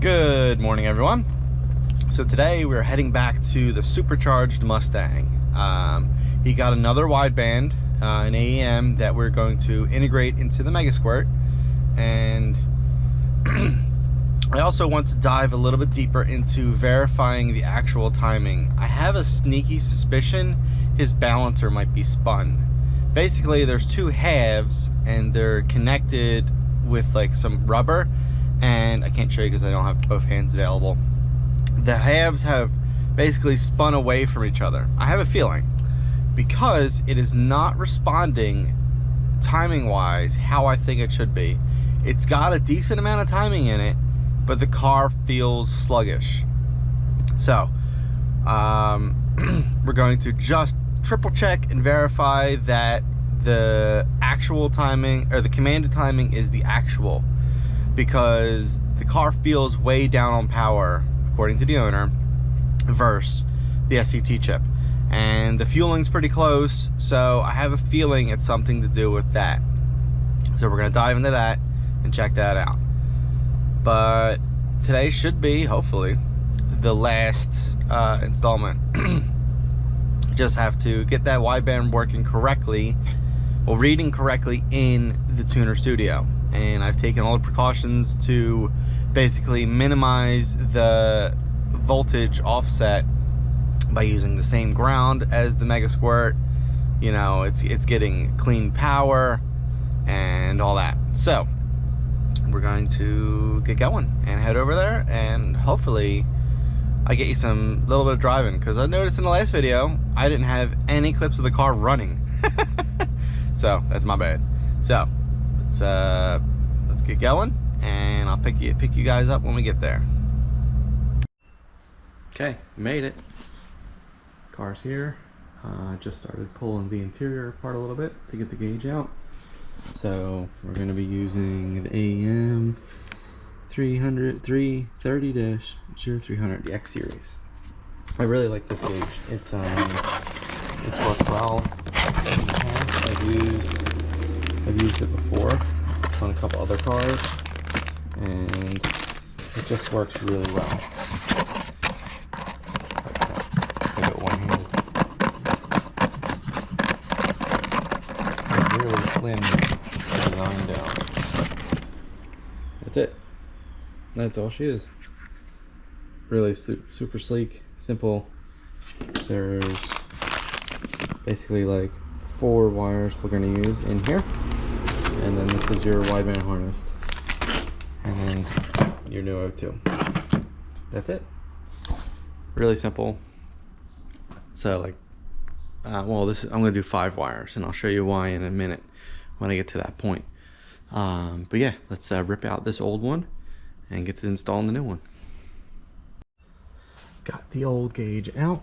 Good morning, everyone. So today we're heading back to the supercharged Mustang. He got another wideband, an AEM, that we're going to integrate into the MEGASQUIRT, and I also want to dive a little bit deeper into verifying the actual timing. I have a sneaky suspicion his balancer might be spun. Basically, there's two halves and they're connected with like some rubber, and I can't show you because I don't have both hands available. The halves have basically spun away from each other. I have a feeling because it is not responding timing wise how I think it should be. It's got a decent amount of timing in it, but the car feels sluggish. So we're going to just triple check and verify that the actual timing, or the commanded timing, is the actual, because the car feels way down on power according to the owner versus the SCT chip, and the fueling's pretty close, so I have a feeling it's something to do with that. So we're gonna dive into that and check that out. But today should be, hopefully, the last installment. Just have to get that wideband working correctly, or reading correctly in the tuner studio. And I've taken all the precautions to basically minimize the voltage offset by using the same ground as the MEGASQUIRT. You know, it's getting clean power and all that. So we're going to get going and head over there, and hopefully I get you some little bit of driving, because I noticed in the last video I didn't have any clips of the car running. So that's my bad. So let's get going, and I'll pick you guys up when we get there. Okay, made it. Car's here. Just started pulling the interior apart a little bit to get the gauge out. So we're going to be using the AEM 330-0300, the X series. I really like this gauge. It's worked well. I've used it before on a couple other cars, and it just works really well. I got one-handed. It's really slim design down. That's it. That's all she is. Really super sleek, simple. There's basically like 4 wires we're going to use in here, and then this is your wideband harness, and then your new O2. That's it. Really simple. So like, well, I'm going to do 5 wires, and I'll show you why in a minute when I get to that point. But yeah, let's rip out this old one and get to installing the new one. Got the old gauge out,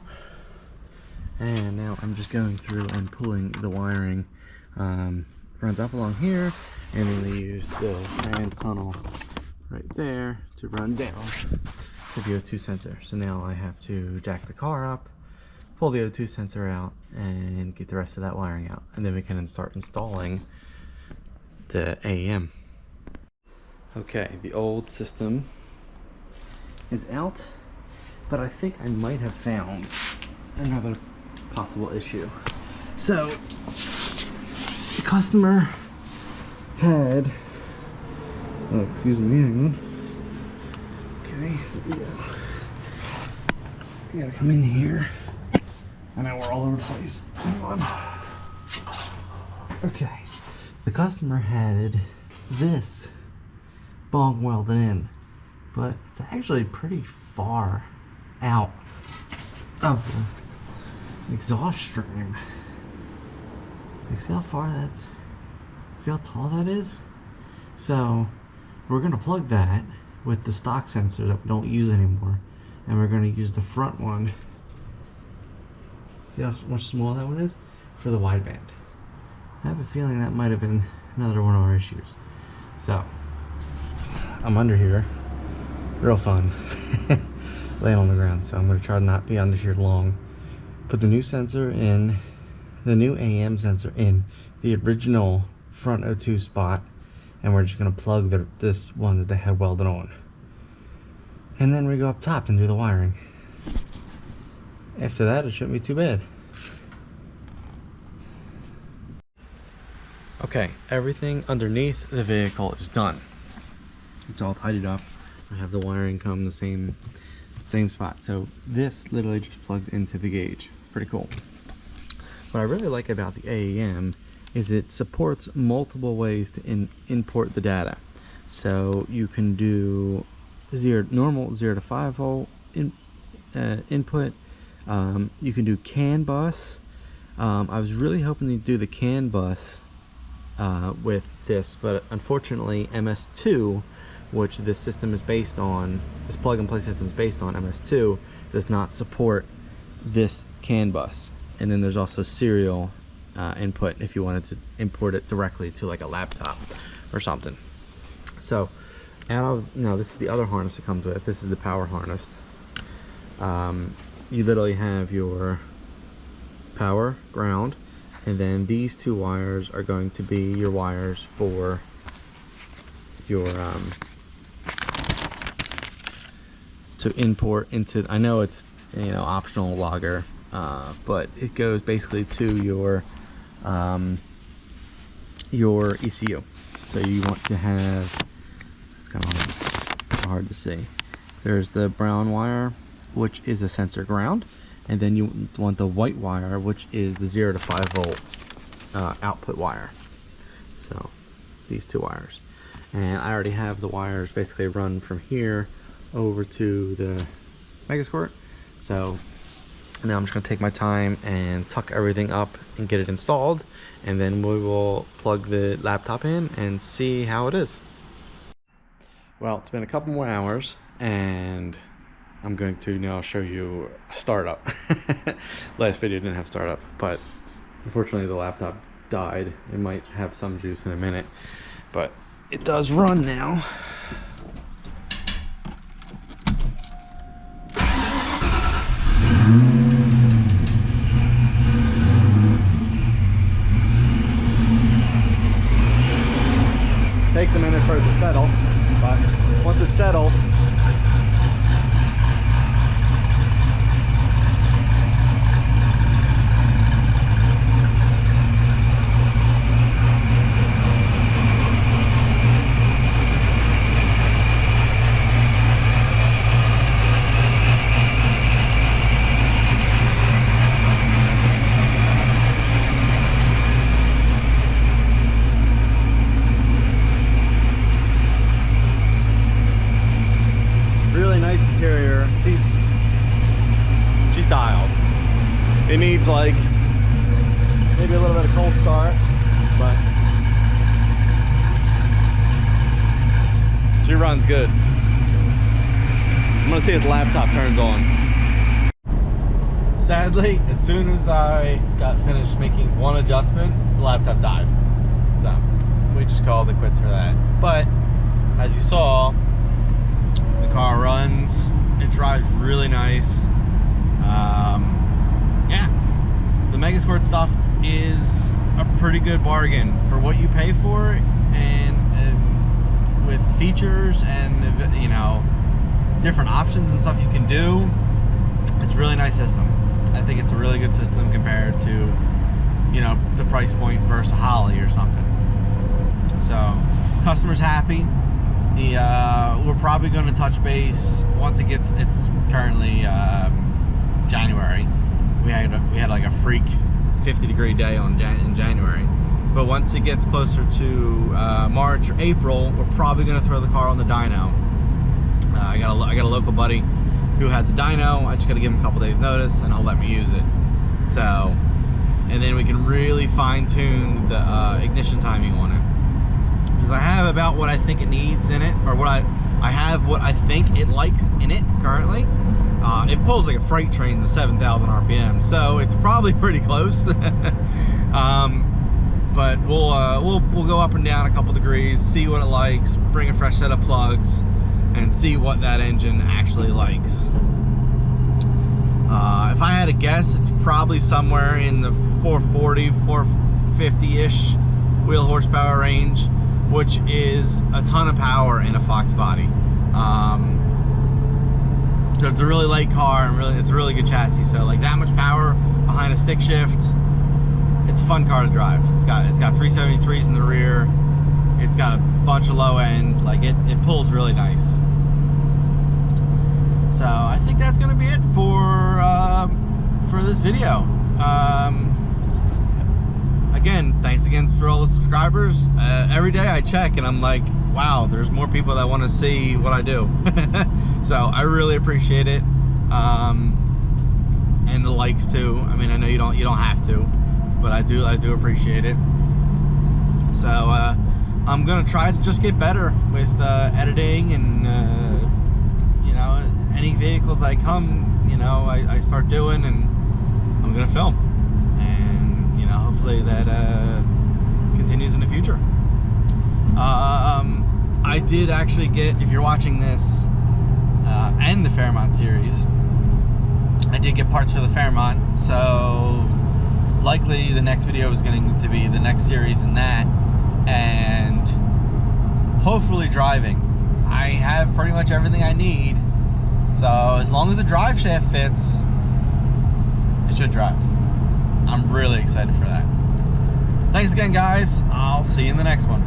and now I'm just going through and pulling the wiring. Runs up along here, and then they use the hand tunnel right there to run down to the O2 sensor. So now I have to jack the car up, pull the O2 sensor out, and get the rest of that wiring out, and then we can start installing the AEM. Okay, the old system is out, but I think I might have found another possible issue. So the customer had, oh, excuse me, hang on. Okay, here we go. We gotta come in here. I know we're all over the place. Hang on. Okay, the customer had this bong welded in, but it's actually pretty far out of the exhaust stream. Like, see how far that's, see how tall that is? So we're gonna plug that with the stock sensor that we don't use anymore, and we're gonna use the front one. See how much smaller that one is? For the wideband. I have a feeling that might have been another one of our issues. So I'm under here, real fun, laying on the ground. So I'm gonna try to not be under here long. Put the new sensor in, the new AEM sensor in the original front O2 spot, and we're just gonna plug this one that they had welded on. And then we go up top and do the wiring. After that, it shouldn't be too bad. Okay, everything underneath the vehicle is done. It's all tidied up. I have the wiring come the same spot. So this literally just plugs into the gauge. Pretty cool. What I really like about the AEM is it supports multiple ways to import the data. So you can do normal 0 to 5 volt input. You can do CAN bus. I was really hoping to do the CAN bus with this, but unfortunately MS2, which this system is based on, this plug-and-play system is based on, MS2 does not support this CAN bus. And then there's also serial input if you wanted to import it directly to like a laptop or something. So this is the other harness it comes with. This is the power harness. You literally have your power, ground, and then these two wires are going to be your wires for your to import into, I know it's, you know, optional logger, but it goes basically to your ECU. So you want to have, it's kind of hard to see. There's the brown wire, which is a sensor ground, and then you want the white wire, which is the 0 to 5 volt output wire. So these two wires, and I already have the wires basically run from here over to the MEGASQUIRT. So now I'm just going to take my time and tuck everything up and get it installed, and then we will plug the laptop in and see how it is. Well, it's been a couple more hours, and I'm going to now show you a startup. Last video didn't have startup, but unfortunately the laptop died. It might have some juice in a minute, but it does run now. Takes a minute for it to settle, but once it settles, she's dialed. It needs like maybe a little bit of cold start, but she runs good. I'm gonna see if the laptop turns on. Sadly, as soon as I got finished making one adjustment, the laptop died. So we just called it quits for that. But as you saw, the car runs, it drives really nice. Yeah, the MEGASQUIRT stuff is a pretty good bargain for what you pay for, and with features and, you know, different options and stuff you can do. It's a really nice system. I think it's a really good system compared to, you know, the price point versus a Holly or something. So customers happy. We're probably going to touch base once it gets, it's currently January. We had like a freak 50-degree day in January, but once it gets closer to March or April, we're probably going to throw the car on the dyno. I got a local buddy who has a dyno. I just got to give him a couple days notice and he'll let me use it. So, and then we can really fine-tune the ignition timing on it. Because I have about what I think it needs in it, or what I have what I think it likes in it currently. It pulls like a freight train to 7,000 RPM, so it's probably pretty close. But we'll go up and down a couple degrees, see what it likes, bring a fresh set of plugs, and see what that engine actually likes. If I had to guess, it's probably somewhere in the 440, 450-ish wheel horsepower range, which is a ton of power in a Fox body. it's a really light car, and it's a really good chassis. So like that much power behind a stick shift, it's a fun car to drive. It's got 373s in the rear. It's got a bunch of low end. Like it pulls really nice. So I think that's gonna be it for this video. Again, thanks again for all the subscribers. Every day I check and I'm like, wow, there's more people that want to see what I do. So I really appreciate it. And the likes too. I mean, I know you don't have to, but I do appreciate it. So I'm gonna try to just get better with editing, and you know, any vehicles I I start doing, and I'm gonna film, and you know, hopefully that continues in the future. I did actually get, if you're watching this and the Fairmont series, I did get parts for the Fairmont, so likely the next video is going to be the next series in that, and hopefully driving. I have pretty much everything I need, so as long as the drive shaft fits, it should drive. I'm really excited for that. Thanks again, guys. I'll see you in the next one.